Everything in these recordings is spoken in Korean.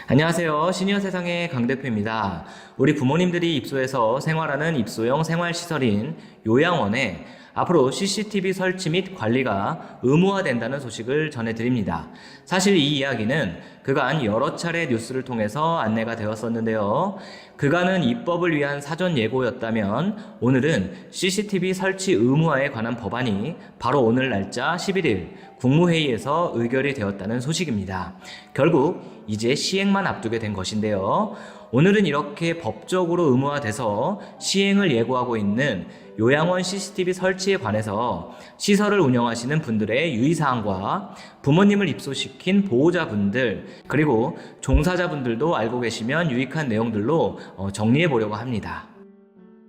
안녕하세요. 시니어 세상의 강 대표입니다. 우리 부모님들이 입소해서 생활하는 입소형 생활시설인 요양원에 앞으로 CCTV 설치 및 관리가 의무화된다는 소식을 전해드립니다. 사실 이 이야기는 그간 여러 차례 뉴스를 통해서 안내가 되었었는데요. 그간은 입법을 위한 사전 예고였다면 오늘은 CCTV 설치 의무화에 관한 법안이 바로 오늘 날짜 11일 국무회의에서 의결이 되었다는 소식입니다. 결국 이제 시행만 앞두게 된 것인데요. 오늘은 이렇게 법적으로 의무화돼서 시행을 예고하고 있는 요양원 CCTV 설치에 관해서 시설을 운영하시는 분들의 유의사항과 부모님을 입소시킨 보호자분들 그리고 종사자분들도 알고 계시면 유익한 내용들로 정리해 보려고 합니다.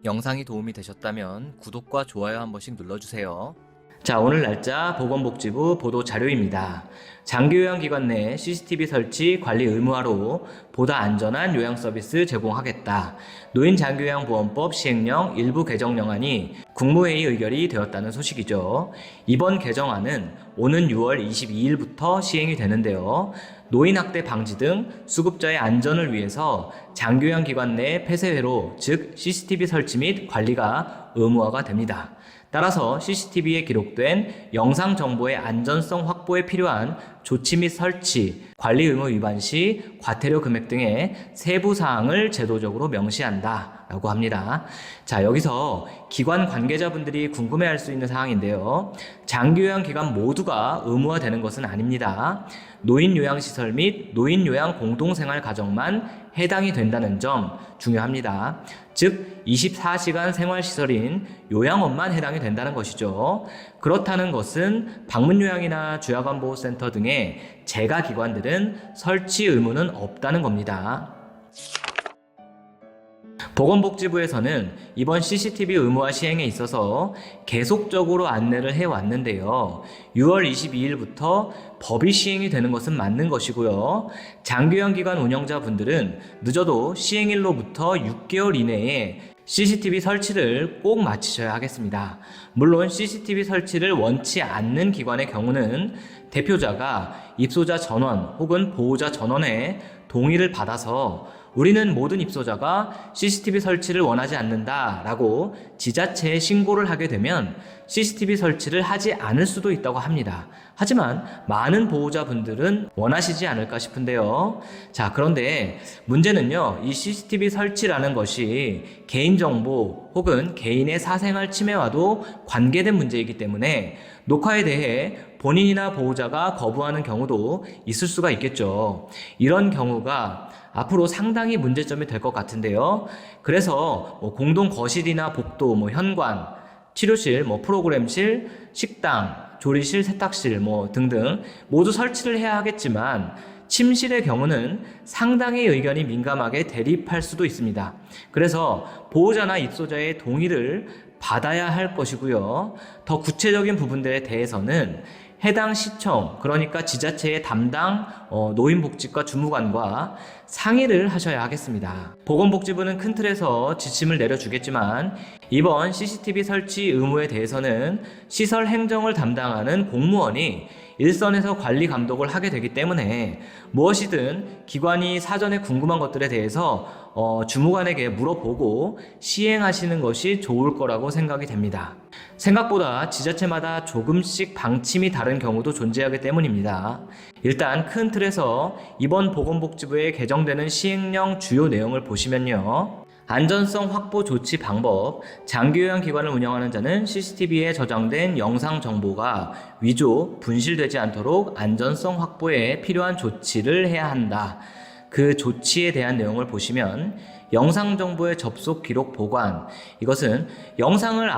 영상이 도움이 되셨다면 구독과 좋아요 한 번씩 눌러주세요. 자, 오늘 날짜 보건복지부 보도 자료입니다. 장기요양기관 내 CCTV 설치 관리 의무화로 보다 안전한 요양 서비스 제공하겠다. 노인장기요양보험법 시행령 일부 개정령안이 국무회의 의결이 되었다는 소식이죠. 이번 개정안은 오는 6월 22일부터 시행이 되는데요. 노인학대 방지 등 수급자의 안전을 위해서 장기요양기관 내 폐쇄회로 즉 CCTV 설치 및 관리가 의무화가 됩니다. 따라서 CCTV에 기록된 영상 정보의 안전성 확보에 필요한 조치 및 설치, 관리 의무 위반 시 과태료 금액 등의 세부 사항을 제도적으로 명시한다 라고 합니다. 자, 여기서 기관 관계자분들이 궁금해할 수 있는 사항인데요. 장기요양기관 모두가 의무화되는 것은 아닙니다. 노인요양시설 및 노인요양 공동생활 가정만 해당이 된다는 점 중요합니다. 즉 24시간 생활시설인 요양원만 해당이 된다는 것이죠. 그렇다는 것은 방문요양이나 주야간보호센터 등의 재가기관들은 설치 의무는 없다는 겁니다. 보건복지부에서는 이번 CCTV 의무화 시행에 있어서 계속적으로 안내를 해왔는데요. 6월 22일부터 법이 시행이 되는 것은 맞는 것이고요. 장기요양기관 운영자분들은 늦어도 시행일로부터 6개월 이내에 CCTV 설치를 꼭 마치셔야 하겠습니다. 물론 CCTV 설치를 원치 않는 기관의 경우는 대표자가 입소자 전원 혹은 보호자 전원의 동의를 받아서 우리는 모든 입소자가 CCTV 설치를 원하지 않는다라고 지자체에 신고를 하게 되면 CCTV 설치를 하지 않을 수도 있다고 합니다. 하지만 많은 보호자분들은 원하시지 않을까 싶은데요. 자, 그런데 문제는요, 이 CCTV 설치라는 것이 개인정보 혹은 개인의 사생활 침해와도 관계된 문제이기 때문에 녹화에 대해 본인이나 보호자가 거부하는 경우도 있을 수가 있겠죠. 이런 경우가 앞으로 상당히 문제점이 될 것 같은데요. 그래서 공동 거실이나 복도, 현관, 치료실, 프로그램실, 식당, 조리실, 세탁실 등등 모두 설치를 해야 하겠지만 침실의 경우는 상당히 의견이 민감하게 대립할 수도 있습니다. 그래서 보호자나 입소자의 동의를 받아야 할 것이고요. 더 구체적인 부분들에 대해서는 해당 시청, 그러니까 지자체의 담당 노인복지과 주무관과 상의를 하셔야 하겠습니다. 보건복지부는 큰 틀에서 지침을 내려주겠지만 이번 CCTV 설치 의무에 대해서는 시설 행정을 담당하는 공무원이 일선에서 관리 감독을 하게 되기 때문에 무엇이든 기관이 사전에 궁금한 것들에 대해서 주무관에게 물어보고 시행하시는 것이 좋을 거라고 생각이 됩니다. 생각보다 지자체마다 조금씩 방침이 다른 경우도 존재하기 때문입니다. 일단 큰 틀에서 이번 보건복지부에 개정되는 시행령 주요 내용을 보시면요. 안전성 확보 조치 방법, 장기요양기관을 운영하는 자는 CCTV에 저장된 영상 정보가 위조, 분실되지 않도록 안전성 확보에 필요한 조치를 해야 한다. 그 조치에 대한 내용을 보시면 영상 정보의 접속 기록 보관, 이것은 영상을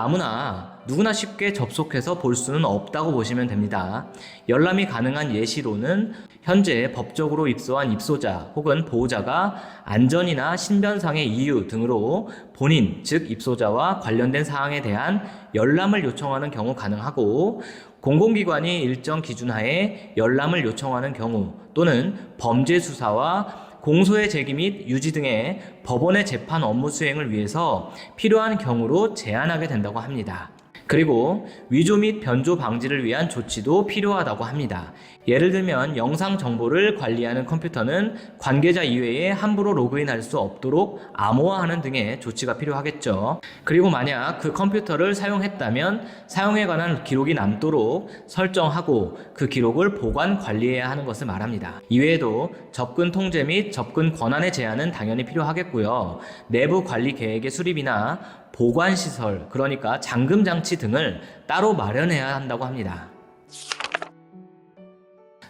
누구나 쉽게 접속해서 볼 수는 없다고 보시면 됩니다. 열람이 가능한 예시로는 현재 법적으로 입소한 입소자 혹은 보호자가 안전이나 신변상의 이유 등으로 본인, 즉 입소자와 관련된 사항에 대한 열람을 요청하는 경우 가능하고, 공공기관이 일정 기준 하에 열람을 요청하는 경우 또는 범죄 수사와 공소의 제기 및 유지 등의 법원의 재판 업무 수행을 위해서 필요한 경우로 제한하게 된다고 합니다. 그리고 위조 및 변조 방지를 위한 조치도 필요하다고 합니다. 예를 들면 영상 정보를 관리하는 컴퓨터는 관계자 이외에 함부로 로그인할 수 없도록 암호화하는 등의 조치가 필요하겠죠. 그리고 만약 그 컴퓨터를 사용했다면 사용에 관한 기록이 남도록 설정하고 그 기록을 보관 관리해야 하는 것을 말합니다. 이외에도 접근 통제 및 접근 권한의 제한은 당연히 필요하겠고요. 내부 관리 계획의 수립이나 보관시설, 그러니까 잠금장치 등을 따로 마련해야 한다고 합니다.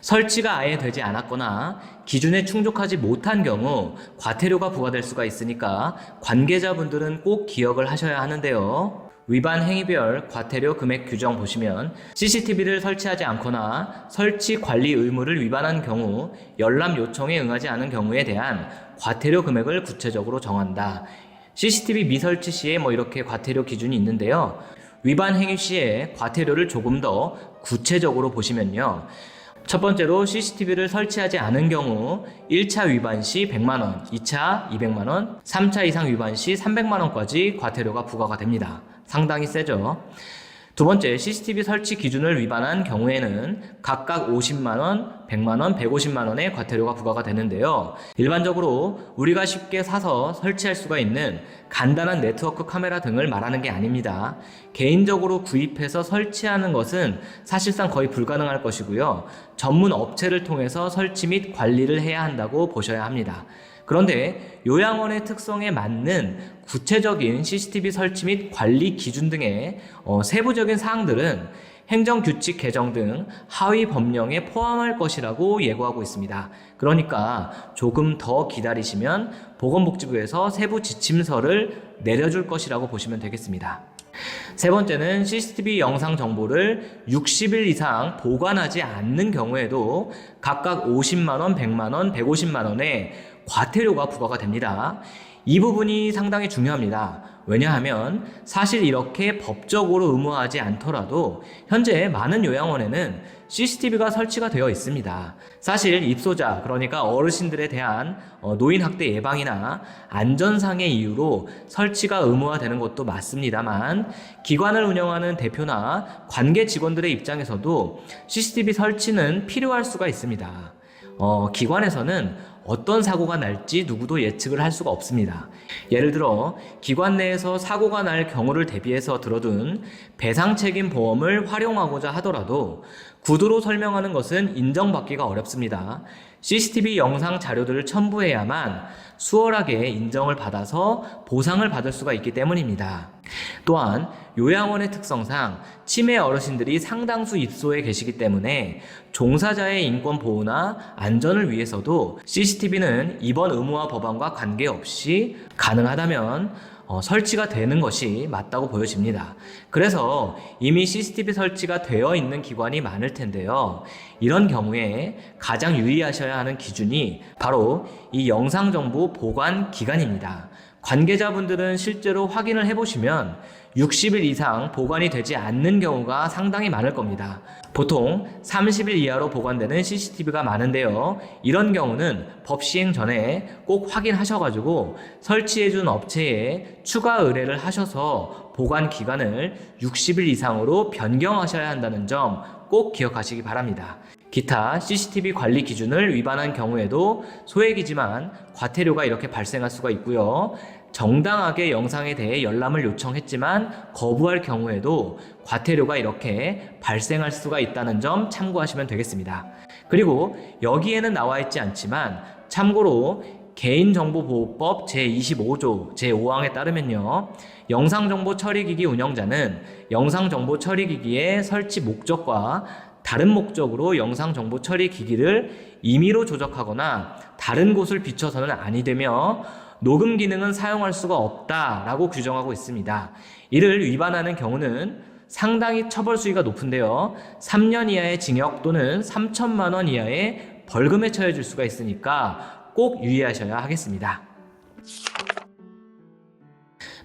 설치가 아예 되지 않았거나 기준에 충족하지 못한 경우 과태료가 부과될 수가 있으니까 관계자분들은 꼭 기억을 하셔야 하는데요. 위반 행위별 과태료 금액 규정 보시면 CCTV를 설치하지 않거나 설치 관리 의무를 위반한 경우 열람 요청에 응하지 않은 경우에 대한 과태료 금액을 구체적으로 정한다. CCTV 미설치 시에 이렇게 과태료 기준이 있는데요. 위반 행위 시에 과태료를 조금 더 구체적으로 보시면요. 첫 번째로 CCTV를 설치하지 않은 경우 1차 위반 시 100만원, 2차 200만원, 3차 이상 위반 시 300만원까지 과태료가 부과가 됩니다. 상당히 세죠. 두 번째, CCTV 설치 기준을 위반한 경우에는 각각 50만원, 100만원, 150만원의 과태료가 부과가 되는데요. 일반적으로 우리가 쉽게 사서 설치할 수가 있는 간단한 네트워크 카메라 등을 말하는 게 아닙니다. 개인적으로 구입해서 설치하는 것은 사실상 거의 불가능할 것이고요. 전문 업체를 통해서 설치 및 관리를 해야 한다고 보셔야 합니다. 그런데 요양원의 특성에 맞는 구체적인 CCTV 설치 및 관리 기준 등의 세부적인 사항들은 행정규칙 개정 등 하위 법령에 포함할 것이라고 예고하고 있습니다. 그러니까 조금 더 기다리시면 보건복지부에서 세부 지침서를 내려줄 것이라고 보시면 되겠습니다. 세 번째는 CCTV 영상 정보를 60일 이상 보관하지 않는 경우에도 각각 50만원, 100만원, 150만원의 과태료가 부과가 됩니다. 이 부분이 상당히 중요합니다. 왜냐하면 사실 이렇게 법적으로 의무화하지 않더라도 현재 많은 요양원에는 CCTV가 설치가 되어 있습니다. 사실 입소자, 그러니까 어르신들에 대한 노인학대 예방이나 안전상의 이유로 설치가 의무화되는 것도 맞습니다만 기관을 운영하는 대표나 관계 직원들의 입장에서도 CCTV 설치는 필요할 수가 있습니다. 기관에서는 어떤 사고가 날지 누구도 예측을 할 수가 없습니다. 예를 들어 기관 내에서 사고가 날 경우를 대비해서 들어둔 배상책임 보험을 활용하고자 하더라도 구두로 설명하는 것은 인정받기가 어렵습니다. CCTV 영상 자료들을 첨부해야만 수월하게 인정을 받아서 보상을 받을 수가 있기 때문입니다. 또한 요양원의 특성상 치매 어르신들이 상당수 입소해 계시기 때문에 종사자의 인권 보호나 안전을 위해서도 CCTV는 이번 의무화 법안과 관계없이 가능하다면 설치가 되는 것이 맞다고 보여집니다. 그래서 이미 CCTV 설치가 되어 있는 기관이 많을 텐데요. 이런 경우에 가장 유의하셔야 하는 기준이 바로 이 영상정보 보관 기간입니다. 관계자분들은 실제로 확인을 해보시면 60일 이상 보관이 되지 않는 경우가 상당히 많을 겁니다. 보통 30일 이하로 보관되는 CCTV가 많은데요. 이런 경우는 법 시행 전에 꼭 확인하셔가지고 설치해준 업체에 추가 의뢰를 하셔서 보관 기간을 60일 이상으로 변경하셔야 한다는 점 꼭 기억하시기 바랍니다. 기타 CCTV 관리 기준을 위반한 경우에도 소액이지만 과태료가 이렇게 발생할 수가 있고요. 정당하게 영상에 대해 열람을 요청했지만 거부할 경우에도 과태료가 이렇게 발생할 수가 있다는 점 참고하시면 되겠습니다. 그리고 여기에는 나와 있지 않지만 참고로 개인정보보호법 제25조 제5항에 따르면요. 영상정보 처리기기 운영자는 영상정보 처리기기의 설치 목적과 다른 목적으로 영상정보 처리기기를 임의로 조작하거나 다른 곳을 비춰서는 아니 되며 녹음 기능은 사용할 수가 없다라고 규정하고 있습니다. 이를 위반하는 경우는 상당히 처벌 수위가 높은데요. 3년 이하의 징역 또는 3천만 원 이하의 벌금에 처해질 수가 있으니까 꼭 유의하셔야 하겠습니다.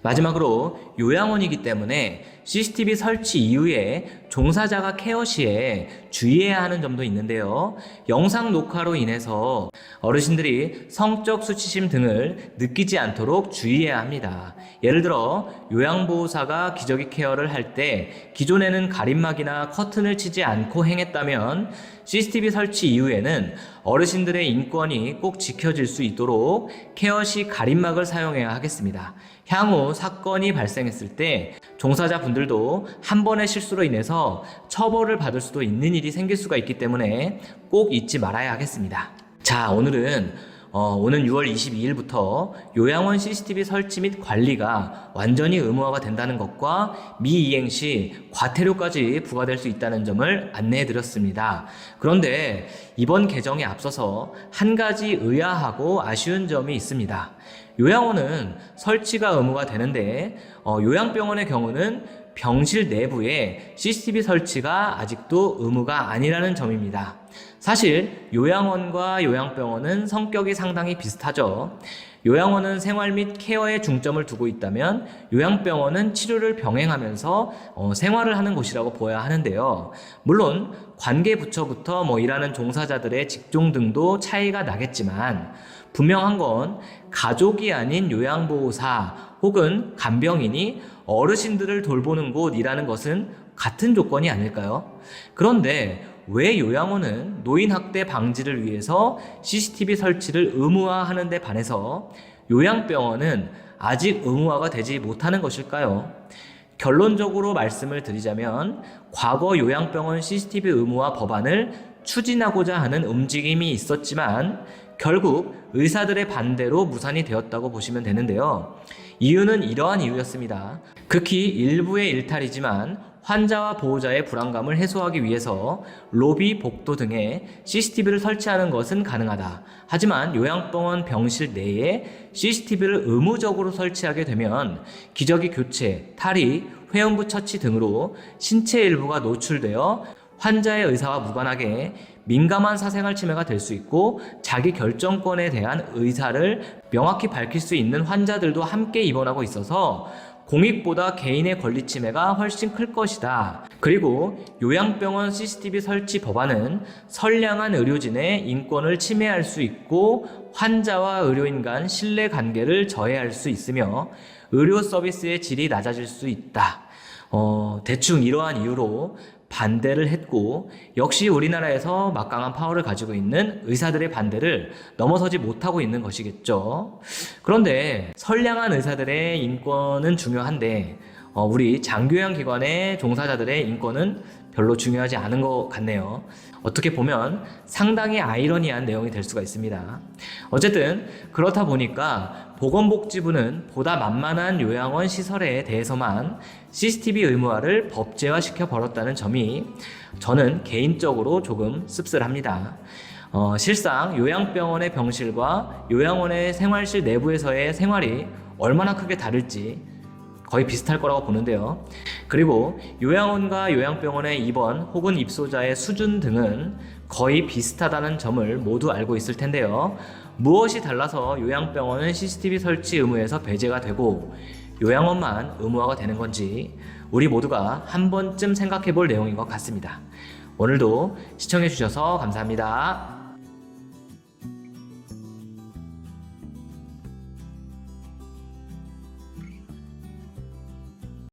마지막으로 요양원이기 때문에 CCTV 설치 이후에 종사자가 케어 시에 주의해야 하는 점도 있는데요. 영상 녹화로 인해서 어르신들이 성적 수치심 등을 느끼지 않도록 주의해야 합니다. 예를 들어 요양보호사가 기저귀 케어를 할 때 기존에는 가림막이나 커튼을 치지 않고 행했다면 CCTV 설치 이후에는 어르신들의 인권이 꼭 지켜질 수 있도록 케어 시 가림막을 사용해야 하겠습니다. 향후 사건이 발생했을 때 종사자분들도 한 번의 실수로 인해서 처벌을 받을 수도 있는 일이 생길 수가 있기 때문에 꼭 잊지 말아야 하겠습니다. 자, 오늘은 오는 6월 22일부터 요양원 CCTV 설치 및 관리가 완전히 의무화가 된다는 것과 미이행 시 과태료까지 부과될 수 있다는 점을 안내해 드렸습니다. 그런데 이번 개정에 앞서서 한 가지 의아하고 아쉬운 점이 있습니다. 요양원은 설치가 의무가 되는데 요양병원의 경우는 병실 내부에 CCTV 설치가 아직도 의무가 아니라는 점입니다. 사실 요양원과 요양병원은 성격이 상당히 비슷하죠. 요양원은 생활 및 케어에 중점을 두고 있다면 요양병원은 치료를 병행하면서 생활을 하는 곳이라고 보아야 하는데요. 물론 관계 부처부터 일하는 종사자들의 직종 등도 차이가 나겠지만 분명한 건 가족이 아닌 요양보호사 혹은 간병인이 어르신들을 돌보는 곳이라는 것은 같은 조건이 아닐까요? 그런데 왜 요양원은 노인학대 방지를 위해서 CCTV 설치를 의무화하는 데 반해서 요양병원은 아직 의무화가 되지 못하는 것일까요? 결론적으로 말씀을 드리자면 과거 요양병원 CCTV 의무화 법안을 추진하고자 하는 움직임이 있었지만 결국 의사들의 반대로 무산이 되었다고 보시면 되는데요. 이유는 이러한 이유였습니다. 극히 일부의 일탈이지만 환자와 보호자의 불안감을 해소하기 위해서 로비, 복도 등에 CCTV를 설치하는 것은 가능하다. 하지만 요양병원 병실 내에 CCTV를 의무적으로 설치하게 되면 기저귀 교체, 탈의, 회음부 처치 등으로 신체 일부가 노출되어 환자의 의사와 무관하게 민감한 사생활 침해가 될 수 있고 자기 결정권에 대한 의사를 명확히 밝힐 수 있는 환자들도 함께 입원하고 있어서 공익보다 개인의 권리 침해가 훨씬 클 것이다. 그리고 요양병원 CCTV 설치 법안은 선량한 의료진의 인권을 침해할 수 있고 환자와 의료인 간 신뢰 관계를 저해할 수 있으며 의료 서비스의 질이 낮아질 수 있다. 대충 이러한 이유로 반대를 했고 역시 우리나라에서 막강한 파워를 가지고 있는 의사들의 반대를 넘어서지 못하고 있는 것이겠죠. 그런데 선량한 의사들의 인권은 중요한데 우리 장교양기관의 종사자들의 인권은 별로 중요하지 않은 것 같네요. 어떻게 보면 상당히 아이러니한 내용이 될 수가 있습니다. 어쨌든 그렇다 보니까 보건복지부는 보다 만만한 요양원 시설에 대해서만 CCTV 의무화를 법제화시켜 버렸다는 점이 저는 개인적으로 조금 씁쓸합니다. 실상 요양병원의 병실과 요양원의 생활실 내부에서의 생활이 얼마나 크게 다를지 거의 비슷할 거라고 보는데요. 그리고 요양원과 요양병원의 입원 혹은 입소자의 수준 등은 거의 비슷하다는 점을 모두 알고 있을 텐데요. 무엇이 달라서 요양병원은 CCTV 설치 의무에서 배제가 되고 요양원만 의무화가 되는 건지 우리 모두가 한 번쯤 생각해 볼 내용인 것 같습니다. 오늘도 시청해 주셔서 감사합니다.